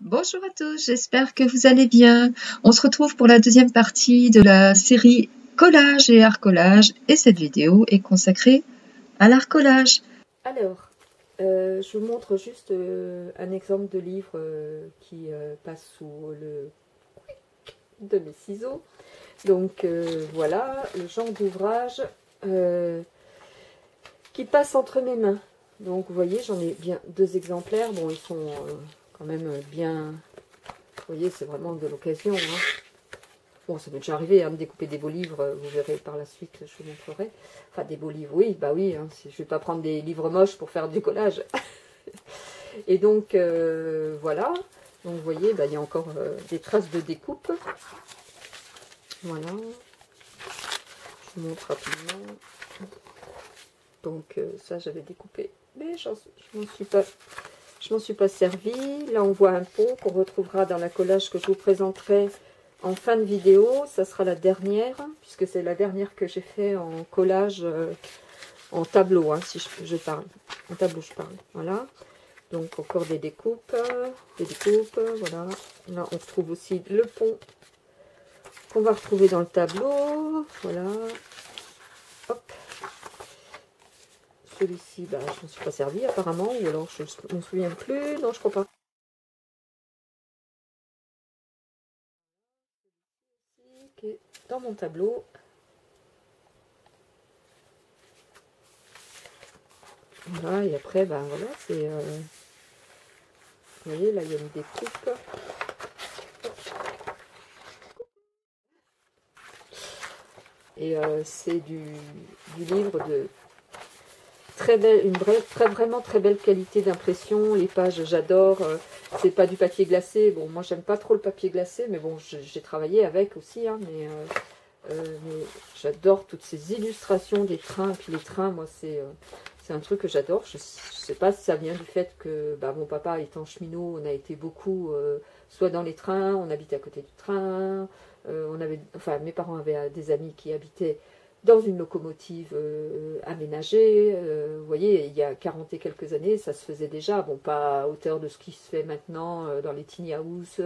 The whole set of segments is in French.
Bonjour à tous, j'espère que vous allez bien. On se retrouve pour la deuxième partie de la série collage et art collage et cette vidéo est consacrée à l'art collage. Alors, je vous montre juste un exemple de livre qui passe sous le de mes ciseaux. Donc voilà, le genre d'ouvrage qui passe entre mes mains. Donc vous voyez, j'en ai bien 2 exemplaires. Bon, ils sont quand même bien... Vous voyez, c'est vraiment de l'occasion. Bon, ça m'est déjà arrivé de découper des beaux livres, vous verrez par la suite, je vous montrerai. Enfin, des beaux livres, oui, bah oui, je ne vais pas prendre des livres moches pour faire du collage. Et donc, voilà. Donc, vous voyez, il y a encore des traces de découpe. Voilà. Je vous montre rapidement. Donc, ça, j'avais découpé, mais je m'en suis pas servi. Là, on voit un pont qu'on retrouvera dans la collage que je vous présenterai en fin de vidéo. Ça sera la dernière, puisque c'est la dernière que j'ai fait en collage, en tableau, si je parle. En tableau, je parle. Voilà. Donc, encore des découpes, voilà. Là, on retrouve aussi le pont qu'on va retrouver dans le tableau. Voilà. Hop. Celui-ci, je ne suis pas servi apparemment, ou alors je ne me souviens plus. Non, je crois pas. Qui est dans mon tableau. Voilà, et après, voilà, c'est... vous voyez, là, il y a une découpe. Et c'est du livre de très belle, vraiment très belle qualité d'impression. Les pages, j'adore. C'est pas du papier glacé. Bon, moi, j'aime pas trop le papier glacé, mais bon, j'ai travaillé avec aussi, mais j'adore toutes ces illustrations des trains. Puis les trains, moi, c'est un truc que j'adore. Je sais pas si ça vient du fait que mon papa étant cheminot, on a été beaucoup soit dans les trains, on habitait à côté du train, mes parents avaient des amis qui habitaient dans une locomotive aménagée. Vous voyez, il y a 40 et quelques années, ça se faisait déjà. Bon, pas à hauteur de ce qui se fait maintenant dans les tiny house,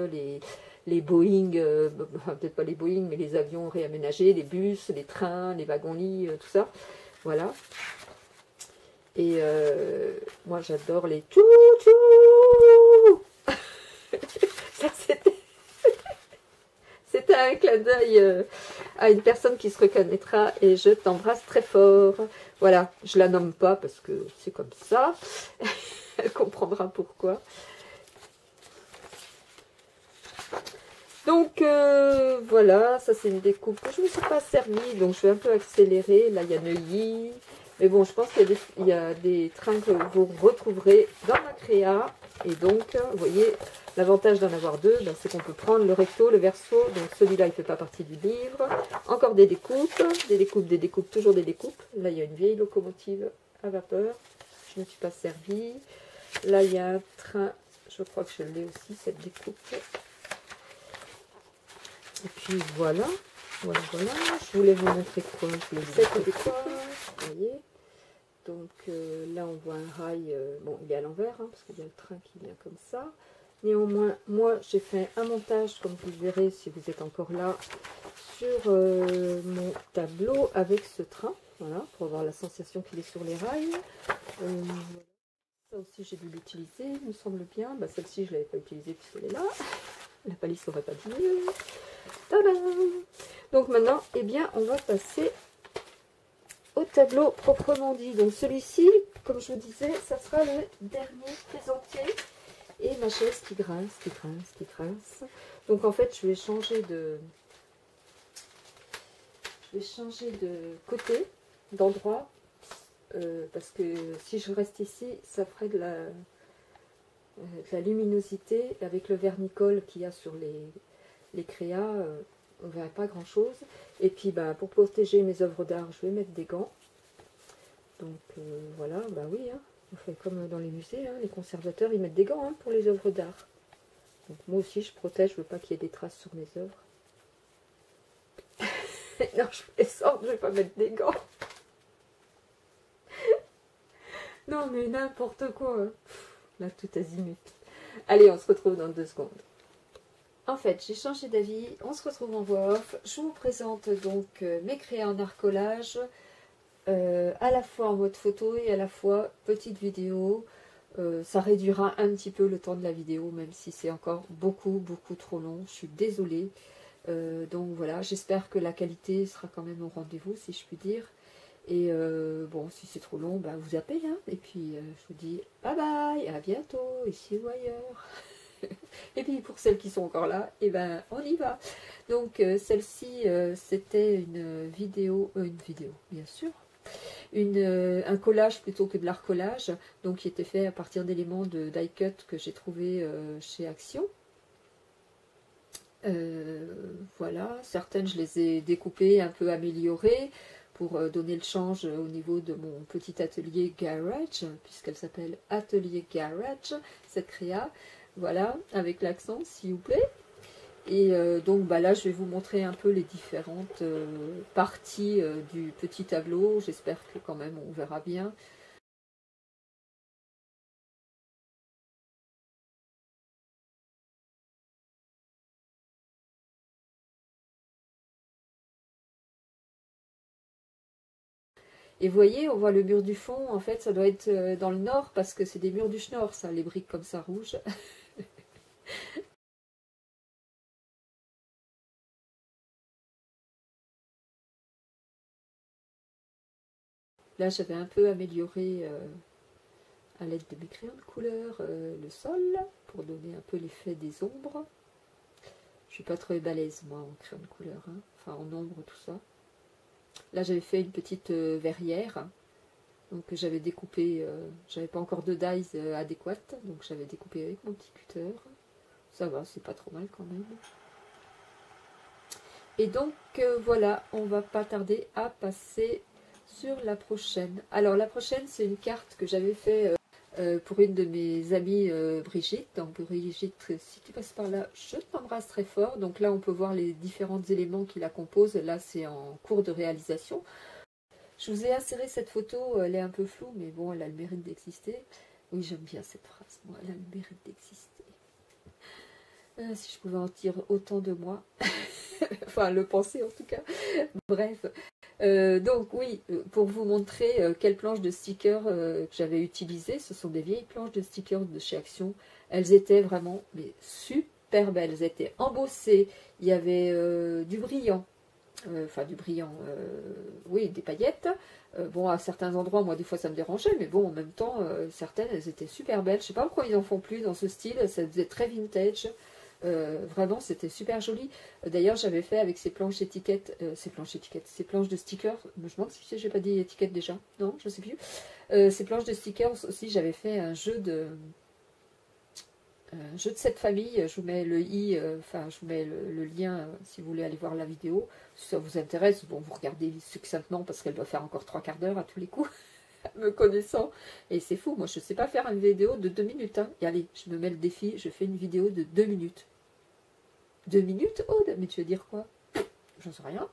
les Boeing, peut-être pas les Boeing, mais les avions réaménagés, les bus, les trains, les wagons-lits, tout ça. Voilà. Et moi, j'adore les tchou-tchou. Ça, c'était un clin d'œil à une personne qui se reconnaîtra et je t'embrasse très fort. Voilà, je la nomme pas parce que c'est comme ça. Elle comprendra pourquoi. Donc voilà, ça c'est une découpe que je ne me suis pas servie, donc je vais un peu accélérer. Là, il y a Neuilly. Mais bon, je pense qu'il y a des trains que vous retrouverez dans ma créa. Et donc, vous voyez, l'avantage d'en avoir 2, c'est qu'on peut prendre le recto, le verso. Donc celui-là, il ne fait pas partie du livre. Encore des découpes, toujours des découpes. Là, il y a une vieille locomotive à vapeur. Je ne me suis pas servie. Là, il y a un train. Je crois que je l'ai aussi, cette découpe. Et puis voilà. Voilà. Je voulais vous montrer quoi? Je voulais cette découpe. Vous voyez, donc là on voit un rail, bon il est à l'envers parce qu'il y a le train qui vient comme ça. Néanmoins, moi j'ai fait un montage, comme vous le verrez si vous êtes encore là, sur mon tableau avec ce train, voilà, pour avoir la sensation qu'il est sur les rails. Ça aussi j'ai dû l'utiliser, il me semble bien. Celle-ci je ne l'avais pas utilisée puisqu'elle est là. La palisse n'aurait pas dit mieux. Tadam! Donc maintenant, on va passer au tableau proprement dit. Donc celui-ci, comme je vous disais, ça sera le dernier présentiel. Et ma chaise qui grince. Donc en fait, je vais changer de côté, d'endroit, parce que si je reste ici, ça ferait de la luminosité. Avec le vernicole qu'il y a sur les créas, on ne verra pas grand chose. Et puis pour protéger mes œuvres d'art, je vais mettre des gants. Donc voilà, oui, on fait comme dans les musées, les conservateurs ils mettent des gants pour les œuvres d'art. Donc moi aussi je protège, je veux pas qu'il y ait des traces sur mes œuvres. Non, je plaisante, je vais pas mettre des gants. Non mais n'importe quoi. Là tout azimut. Allez, on se retrouve dans 2 secondes. En fait, j'ai changé d'avis, on se retrouve en voix off. Je vous présente donc mes créas en art collage, à la fois en mode photo et à la fois petite vidéo. Ça réduira un petit peu le temps de la vidéo, même si c'est encore beaucoup trop long. Je suis désolée. Donc voilà, j'espère que la qualité sera quand même au rendez-vous, si je puis dire. Et bon, si c'est trop long, bah, vous zappez, hein. Et puis je vous dis bye bye, à bientôt, ici ou ailleurs. Et puis pour celles qui sont encore là, et ben on y va. Donc celle-ci, c'était une vidéo, bien sûr, un collage plutôt que de l'art collage, donc qui était fait à partir d'éléments de die cut que j'ai trouvé chez Action. Voilà, certaines je les ai découpées, un peu améliorées pour donner le change au niveau de mon petit atelier garage, puisqu'elle s'appelle Atelier Garage, cette créa. Voilà, avec l'accent s'il vous plaît. Et donc bah là je vais vous montrer un peu les différentes parties du petit tableau. J'espère que quand même on verra bien. Et vous voyez, on voit le mur du fond, en fait ça doit être dans le nord parce que c'est des murs du Schnorr, ça, les briques comme ça rouges. Là j'avais un peu amélioré à l'aide de mes crayons de couleur le sol pour donner un peu l'effet des ombres. Je suis pas très balèze moi en crayon de couleur, hein. Enfin en ombre tout ça. Là j'avais fait une petite verrière. Donc j'avais découpé, j'avais pas encore de dies adéquate, donc j'avais découpé avec mon petit cutter. Ça va, c'est pas trop mal quand même. Et donc voilà, on va pas tarder à passer sur la prochaine. Alors la prochaine, c'est une carte que j'avais fait pour une de mes amies Brigitte. Donc Brigitte, si tu passes par là, je t'embrasse très fort. Donc là, on peut voir les différents éléments qui la composent. Là, c'est en cours de réalisation. Je vous ai inséré cette photo, elle est un peu floue, mais bon, elle a le mérite d'exister. Oui, j'aime bien cette phrase, moi, elle a le mérite d'exister. Si je pouvais en dire autant de moi, enfin le penser en tout cas, bref. Donc oui, pour vous montrer quelles planches de stickers que j'avais utilisées, ce sont des vieilles planches de stickers de chez Action. Elles étaient vraiment mais super belles, elles étaient embossées, il y avait du brillant, enfin du brillant, oui, des paillettes. Bon, à certains endroits, moi, des fois, ça me dérangeait, mais bon, en même temps, certaines, elles étaient super belles. Je sais pas pourquoi ils en font plus dans ce style, ça faisait très vintage. Vraiment, c'était super joli. D'ailleurs, j'avais fait avec ces planches étiquettes, ces planches de stickers. Je me demande si j'ai pas dit étiquette déjà. Non, je sais plus. Ces planches de stickers aussi, j'avais fait un jeu de cette famille. Je vous mets le i, enfin je vous mets le lien si vous voulez aller voir la vidéo. Si ça vous intéresse, bon vous regardez succinctement parce qu'elle doit faire encore 3/4 d'heure à tous les coups, me connaissant. Et c'est fou, moi je sais pas faire une vidéo de 2 minutes. Hein. Et allez, je me mets le défi, je fais une vidéo de 2 minutes. 2 minutes, Aude? Mais tu veux dire quoi? J'en sais rien.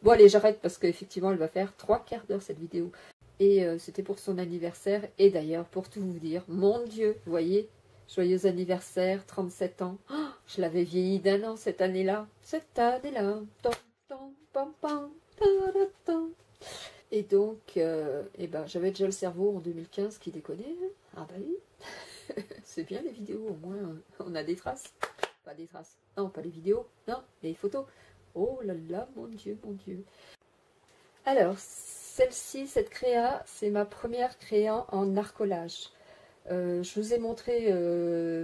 Bon allez, j'arrête parce qu'effectivement elle va faire 3/4 d'heure cette vidéo. Et c'était pour son anniversaire. Et d'ailleurs, pour tout vous dire, mon Dieu, vous voyez, joyeux anniversaire, 37 ans. Oh, je l'avais vieilli d'1 an cette année-là. Cette année-là. Et donc, eh ben, j'avais déjà le cerveau en 2015 qui déconnait. Ah bah oui, c'est bien les vidéos, au moins on a des traces. Pas des traces. Non, pas les vidéos. Non, les photos. Oh là là, mon Dieu, mon Dieu. Alors, celle-ci, cette créa, c'est ma première créa en art collage. Je vous ai montré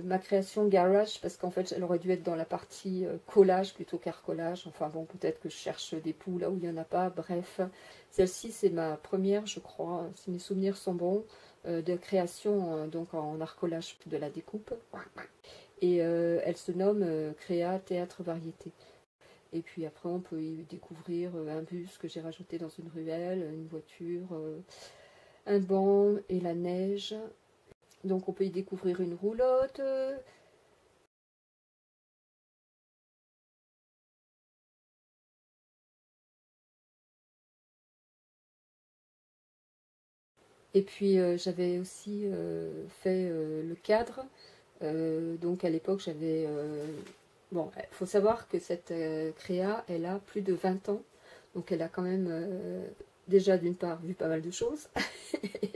ma création garage parce qu'en fait elle aurait dû être dans la partie collage plutôt qu'art collage. Enfin bon, peut-être que je cherche des poux là où il n'y en a pas. Bref, celle-ci c'est ma première, je crois, si mes souvenirs sont bons, de création donc en art collage de la découpe. Et elle se nomme Créa Théâtre Variété. Et puis après, on peut y découvrir un bus que j'ai rajouté dans une ruelle, une voiture, un banc et la neige. Donc on peut y découvrir une roulotte. Et puis j'avais aussi fait le cadre. Donc à l'époque j'avais... bon, il faut savoir que cette créa, elle a plus de 20 ans. Donc elle a quand même déjà d'une part vu pas mal de choses.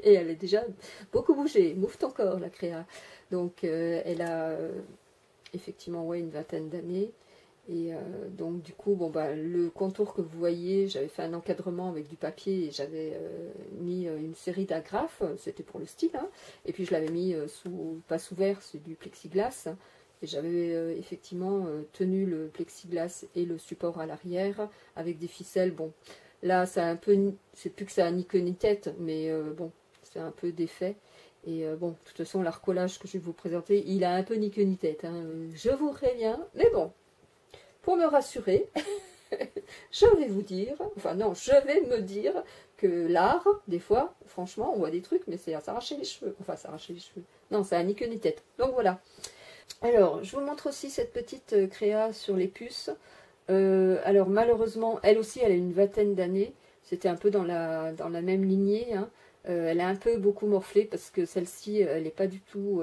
Et elle a déjà beaucoup bougé. Move ton corps la créa. Donc elle a effectivement ouais, une vingtaine d'années. Et donc du coup, bon, bah, le contour que vous voyez, j'avais fait un encadrement avec du papier et j'avais mis une série d'agrafes, c'était pour le style, hein, et puis je l'avais mis pas sous verre, c'est du plexiglas, et j'avais effectivement tenu le plexiglas et le support à l'arrière avec des ficelles. Bon, là, ça a un peu, c'est plus que ça a ni queue ni tête, mais bon, c'est un peu défait. Et bon, de toute façon, l'arcolage que je vais vous présenter, il a un peu ni queue ni tête, hein, je vous préviens, mais bon. Pour me rassurer, je vais vous dire, enfin non, je vais me dire que l'art, des fois, franchement, on voit des trucs, mais c'est à s'arracher les cheveux. Enfin, s'arracher les cheveux. Non, ça a ni queue ni tête. Donc voilà. Alors, je vous montre aussi cette petite créa sur les puces. Alors, malheureusement, elle aussi, elle a une vingtaine d'années. C'était un peu dans la même lignée. Hein. Elle a un peu beaucoup morflé parce que celle-ci, elle n'est pas du tout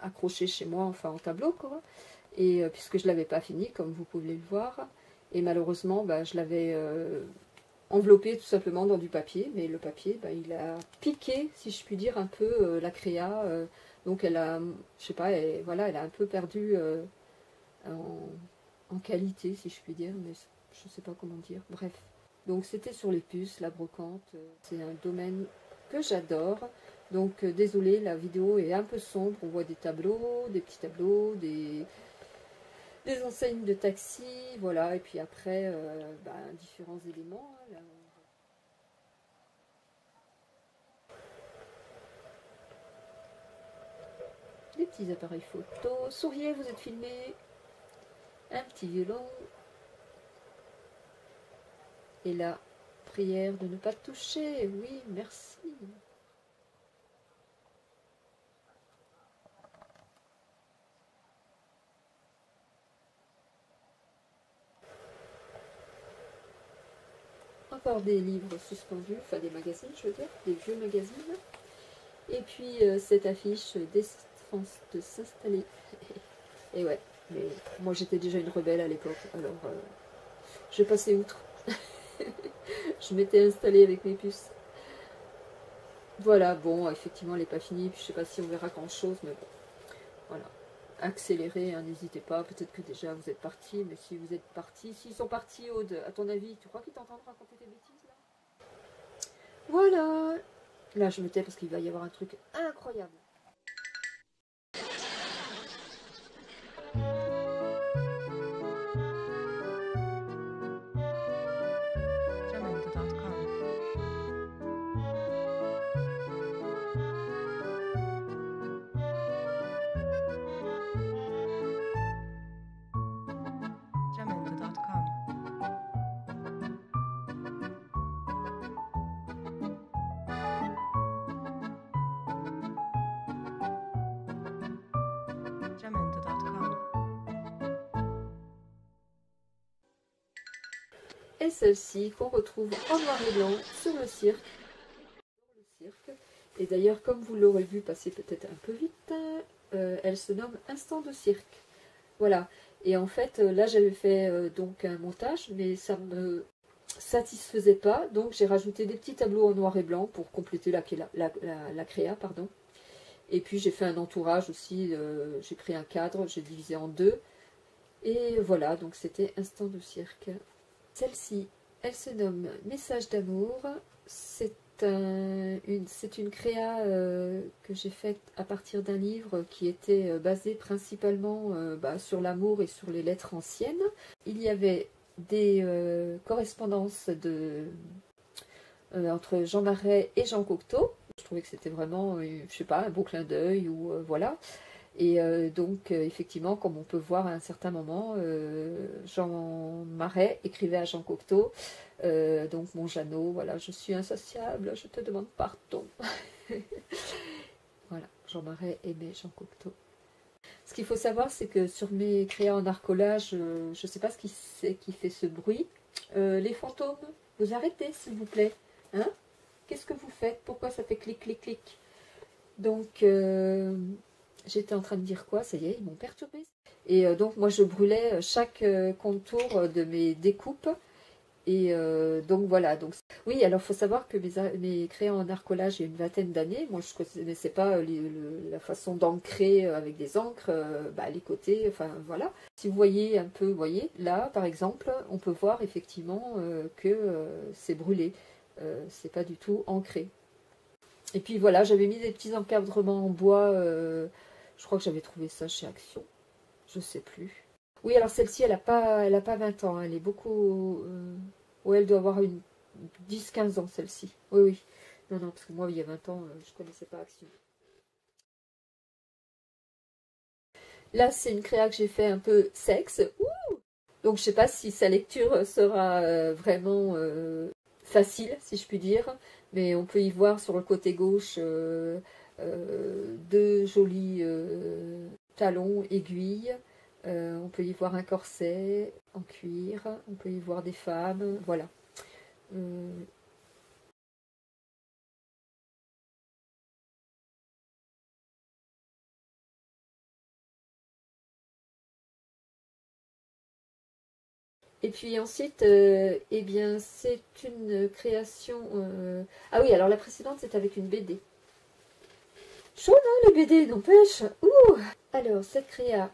accrochée chez moi, enfin en tableau, quoi. Et puisque je ne l'avais pas fini, comme vous pouvez le voir, et malheureusement, bah, je l'avais enveloppé tout simplement dans du papier, mais le papier, bah, il a piqué, si je puis dire, un peu la créa, donc elle a, je sais pas, voilà, elle a un peu perdu en qualité, si je puis dire, mais je ne sais pas comment dire, bref. Donc c'était sur les puces, la brocante, c'est un domaine que j'adore. Donc désolé, la vidéo est un peu sombre, on voit des tableaux, des petits tableaux, des enseignes de taxi, voilà, et puis après, bah, différents éléments. Hein, là. Des petits appareils photo. Souriez, vous êtes filmé. Un petit violon. Et la prière de ne pas toucher. Oui, merci. Encore des livres suspendus, enfin des magazines, je veux dire, des vieux magazines. Et puis cette affiche Défense de s'installer. Et ouais, mais moi j'étais déjà une rebelle à l'époque, alors je passais outre. Je m'étais installée avec mes puces. Voilà, bon, effectivement, elle n'est pas finie, puis je sais pas si on verra grand chose, mais bon, voilà. Accélérez, hein, n'hésitez pas, peut-être que déjà vous êtes partis, mais si vous êtes partis, s'ils sont partis, Aude, à ton avis, tu crois qu'ils t'entendent raconter tes bêtises, là? Voilà. Là, je me tais parce qu'il va y avoir un truc incroyable. Et celle-ci qu'on retrouve en noir et blanc sur le cirque. Et d'ailleurs, comme vous l'aurez vu passer peut-être un peu vite, elle se nomme Instant de cirque. Voilà. Et en fait, là j'avais fait donc un montage, mais ça me satisfaisait pas. Donc j'ai rajouté des petits tableaux en noir et blanc pour compléter la créa, pardon. Et puis j'ai fait un entourage aussi, j'ai pris un cadre, j'ai divisé en deux. Et voilà, donc c'était Instant de cirque. Celle-ci, elle se nomme Message d'amour. C'est une créa que j'ai faite à partir d'un livre qui était basé principalement sur l'amour et sur les lettres anciennes. Il y avait des correspondances entre Jean Marais et Jean Cocteau. Je trouvais que c'était vraiment, je sais pas, un beau clin d'œil ou voilà. Et donc, effectivement, comme on peut voir à un certain moment, Jean Marais écrivait à Jean Cocteau, donc mon Jeannot, voilà, je suis insatiable, je te demande pardon. Voilà, Jean Marais aimait Jean Cocteau. Ce qu'il faut savoir, c'est que sur mes créas en arcolage, je ne sais pas ce qui c'est qui fait ce bruit. Les fantômes, vous arrêtez s'il vous plaît. Hein? qu'est-ce que vous faites? Pourquoi ça fait clic, clic, clic? Donc, j'étais en train de dire quoi? Ça y est, ils m'ont perturbé. Et donc, moi, je brûlais chaque contour de mes découpes. Et donc voilà, donc oui, alors il faut savoir que mes crayons en arcolage il y a une vingtaine d'années, moi je ne connaissais pas la façon d'ancrer avec des encres, les côtés, enfin voilà. Si vous voyez un peu, vous voyez, là par exemple, on peut voir effectivement que c'est brûlé, c'est pas du tout ancré. Et puis voilà, j'avais mis des petits encadrements en bois, je crois que j'avais trouvé ça chez Action, je sais plus. Oui, alors celle-ci, elle a pas 20 ans, elle est beaucoup... ouais, elle doit avoir une 10-15 ans, celle-ci. Oui, oui. Non, non, parce que moi, il y a 20 ans, je ne connaissais pas Action. Là, c'est une créa que j'ai fait un peu sexe. Ouh, donc, je ne sais pas si sa lecture sera vraiment facile, si je puis dire. Mais on peut y voir sur le côté gauche deux jolis talons aiguilles. On peut y voir un corset en cuir, on peut y voir des femmes, voilà. Et puis ensuite, eh bien, c'est une création... Ah oui, alors la précédente, c'est avec une BD. Chaud, non, les BD, n'empêche. Ouh. Alors, cette créa,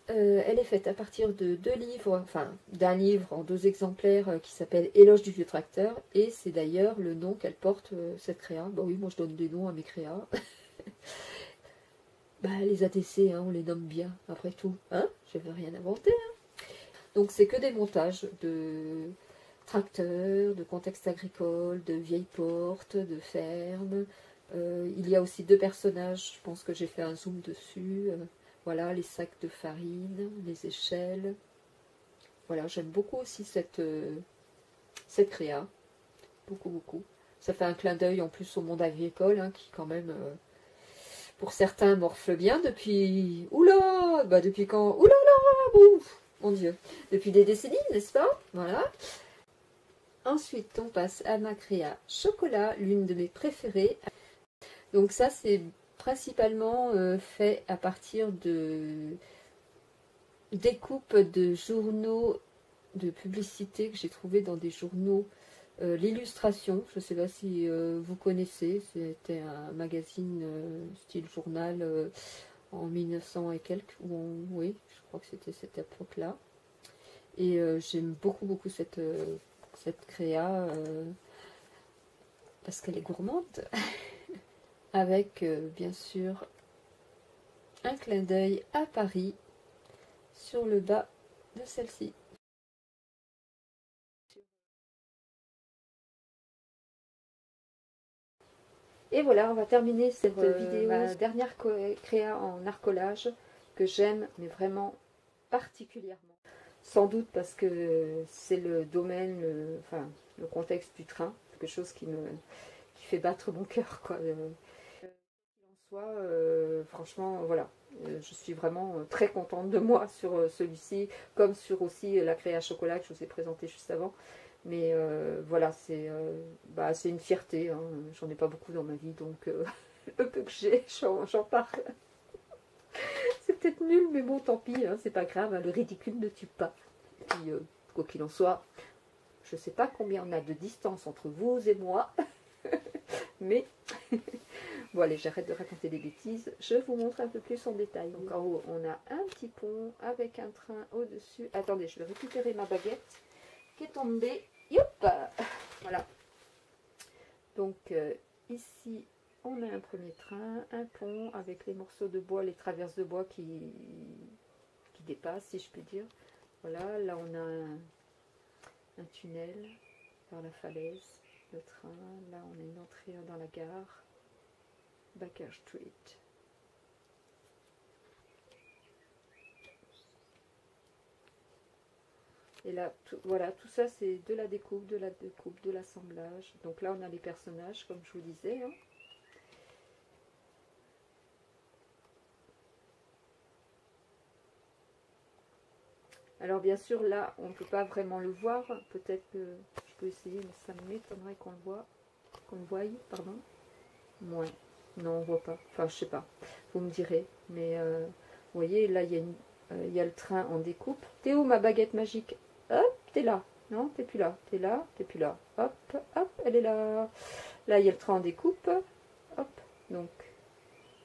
elle est faite à partir de deux livres, enfin d'un livre en deux exemplaires qui s'appelle Éloge du vieux tracteur, et c'est d'ailleurs le nom qu'elle porte, cette créa. Bah oui, moi je donne des noms à mes créas. Les ATC, hein, on les nomme bien, après tout. Hein, je ne vais rien inventer. Hein. Donc c'est que des montages de tracteurs, de contexte agricole, de vieilles portes, de fermes. Il y a aussi deux personnages, je pense que j'ai fait un zoom dessus. Voilà, les sacs de farine, les échelles. Voilà, j'aime beaucoup aussi cette créa. Beaucoup, beaucoup. Ça fait un clin d'œil en plus au monde agricole, hein, qui quand même, pour certains, morfle bien depuis... Oula, depuis quand? Oula là, ouf, mon Dieu. Depuis des décennies, n'est-ce pas? Voilà. Ensuite, on passe à ma créa chocolat, l'une de mes préférées. Donc ça, c'est principalement fait à partir de découpes de journaux de publicité que j'ai trouvé dans des journaux. L'illustration, je ne sais pas si vous connaissez, c'était un magazine style journal en 1900 et quelques, oui, je crois que c'était cette époque-là. Et j'aime beaucoup, beaucoup cette créa parce qu'elle est gourmande. Avec, bien sûr, un clin d'œil à Paris sur le bas de celle-ci. Et voilà, on va terminer cette vidéo. Ma dernière créa en arcolage que j'aime, mais vraiment particulièrement. Sans doute parce que c'est le domaine, le contexte du train, quelque chose qui fait battre mon cœur, quoi. Soit, franchement, voilà, je suis vraiment très contente de moi sur celui-ci, comme sur aussi la créa chocolat que je vous ai présenté juste avant. Mais voilà, c'est une fierté, hein. J'en ai pas beaucoup dans ma vie, donc le peu que j'ai, j'en parle. C'est peut-être nul, mais bon, tant pis, hein, c'est pas grave, hein, le ridicule ne tue pas. Et puis, quoi qu'il en soit, je sais pas combien on a de distance entre vous et moi, mais... Bon allez, j'arrête de raconter des bêtises, je vous montre un peu plus en détail. Donc en haut, on a un petit pont avec un train au-dessus. Attendez, je vais récupérer ma baguette qui est tombée. Youp, voilà. Donc ici, on a un premier train, un pont avec les morceaux de bois, les traverses de bois qui dépassent, si je puis dire. Voilà, là on a un tunnel vers la falaise, le train. Là on a une entrée dans la gare. Baker Street. Et là, voilà, tout ça c'est de la découpe, de l'assemblage. Donc là on a les personnages, comme je vous disais. Hein. Alors bien sûr là on ne peut pas vraiment le voir. Peut-être que je peux essayer, mais ça m'étonnerait qu'on le voit. qu'on le voie, pardon. Ouais, non, on voit pas. Enfin, je sais pas. Vous me direz. Mais vous voyez, là, il y a le train en découpe. T'es où ma baguette magique? Hop, t'es là. Non, t'es plus là. T'es là, t'es plus là. Hop, hop, elle est là. Là, il y a le train en découpe. Hop, donc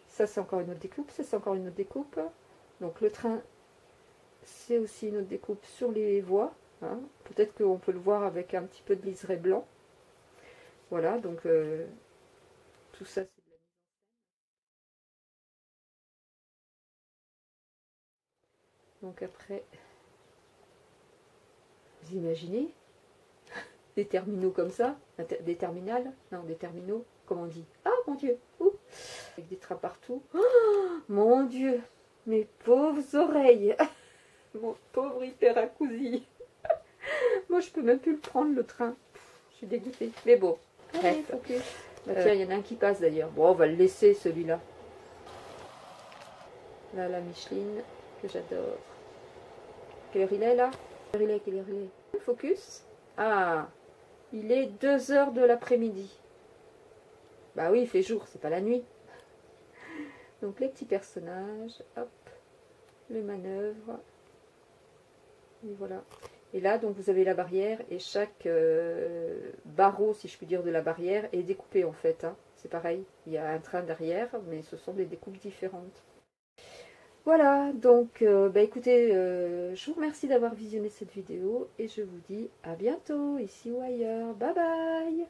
ça, c'est encore une autre découpe. Ça, c'est encore une autre découpe. Donc le train, c'est aussi une autre découpe sur les voies. Hein. Peut-être qu'on peut le voir avec un petit peu de liseré blanc. Voilà, donc tout ça, c'est de la mise en scène. Donc après, vous imaginez des terminaux comme ça, des terminales, non, des terminaux, comment on dit? Ah, mon Dieu, ouh, avec des trains partout. Oh, mon Dieu, mes pauvres oreilles, mon pauvre hyperacousi. Moi, je peux même plus le prendre, le train. Je suis dégoûtée. Mais bon, bref. Okay. Bah, tiens, il y en a un qui passe d'ailleurs. Bon, on va le laisser, celui-là. Là, la Micheline, que j'adore. Quelle heure il est, là? Quelle heure il est? Focus. Ah, il est 2 heures de l'après-midi. Bah oui, il fait jour, c'est pas la nuit. Donc, les petits personnages. Hop, les manœuvres. Et voilà. Et là, donc, vous avez la barrière et chaque barreau, si je puis dire, de la barrière est découpé en fait. Hein. C'est pareil, il y a un train derrière, mais ce sont des découpes différentes. Voilà, donc, bah, écoutez, je vous remercie d'avoir visionné cette vidéo et je vous dis à bientôt, ici ou ailleurs. Bye bye!